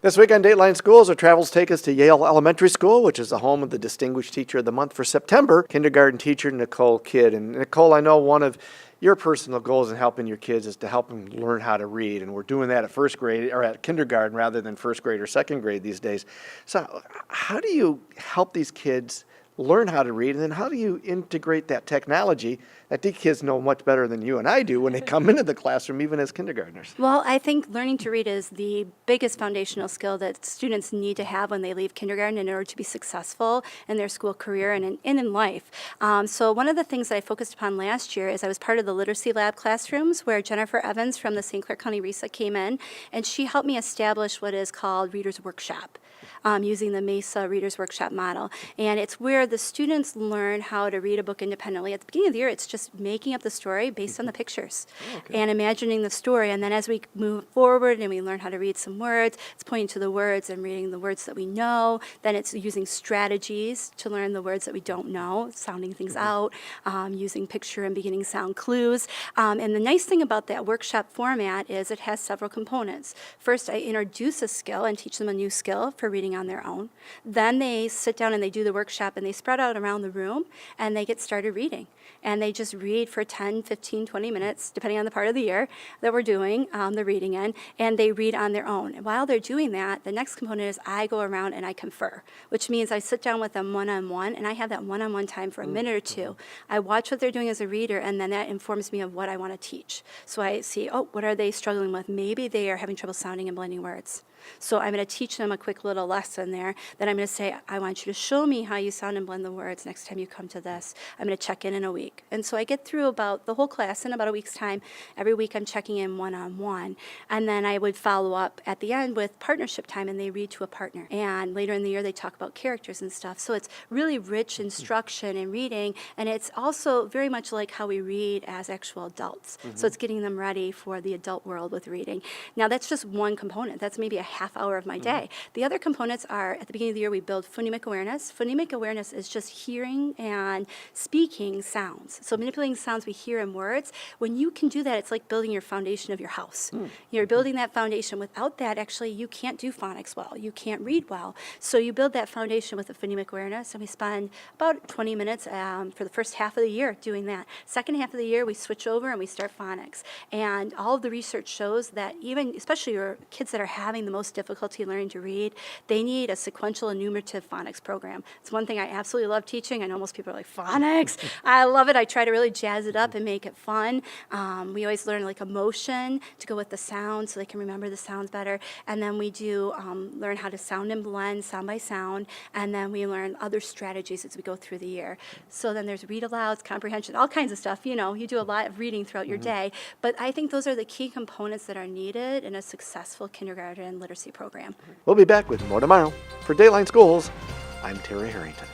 This week on Dateline Schools, our travels take us to Yale Elementary School, which is the home of the Distinguished Teacher of the Month for September, kindergarten teacher Nichole Kidd. And Nichole, I know one of your personal goals in helping your kids is to help them learn how to read, and we're doing that at first grade or at kindergarten rather than first grade or second grade these days. So how do you help these kids learn how to read, and then how do you integrate that technology that these kids know much better than you and I do when they come into the classroom, even as kindergartners? Well, I think learning to read is the biggest foundational skill that students need to have when they leave kindergarten in order to be successful in their school career and in life. So one of the things that I focused upon last year is I was part of the literacy lab classrooms where Jennifer Evans from the St. Clair County SCCRESA came in, and she helped me establish what is called Reader's Workshop. Using the MESA Reader's Workshop model. And it's where the students learn how to read a book independently. At the beginning of the year, it's just making up the story based on the pictures and imagining the story. And then as we move forward and we learn how to read some words, it's pointing to the words and reading the words that we know. Then it's using strategies to learn the words that we don't know, sounding things out, using picture and beginning sound clues. And the nice thing about that workshop format is it has several components. First, I introduce a skill and teach them a new skill for reading on their own. Then they sit down and they do the workshop and they spread out around the room and they get started reading. And they just read for 10, 15, 20 minutes, depending on the part of the year that we're doing the reading in, and they read on their own. And while they're doing that, the next component is I go around and I confer, which means I sit down with them one-on-one, and I have that one-on-one time for a minute or two. I watch what they're doing as a reader, and then that informs me of what I want to teach. So I see, what are they struggling with? Maybe they are having trouble sounding and blending words. So I'm going to teach them a quick little lesson there. Then I'm going to say, I want you to show me how you sound and blend the words next time you come to this. I'm going to check in a week. And so I get through about the whole class in about a week's time. Every week I'm checking in one-on-one. And then I would follow up at the end with partnership time, and they read to a partner. And later in the year they talk about characters and stuff. So it's really rich instruction and reading, and it's also very much like how we read as actual adults. So it's getting them ready for the adult world with reading. Now that's just one component. That's maybe a half hour of my day. The other components are, at the beginning of the year, we build phonemic awareness. Phonemic awareness is just hearing and speaking sounds. So manipulating sounds we hear in words. When you can do that, it's like building your foundation of your house. You're building that foundation. Without that, actually, you can't do phonics well. You can't read well. So you build that foundation with a phonemic awareness, and we spend about 20 minutes for the first half of the year doing that. Second half of the year, we switch over and we start phonics. And all of the research shows that even, especially your kids that are having the most difficulty learning to read, they need a sequential enumerative phonics program. It's one thing I absolutely love teaching. I know most people are like, phonics? I love it. I try to really jazz it up and make it fun. We always learn like emotion to go with the sound so they can remember the sounds better. And then we do learn how to sound and blend sound by sound. And then we learn other strategies as we go through the year. So then there's read alouds, comprehension, all kinds of stuff. You know, you do a lot of reading throughout your day. But I think those are the key components that are needed in a successful kindergarten literacy program. We'll be back with more tomorrow. For Dateline Schools, I'm Terry Harrington.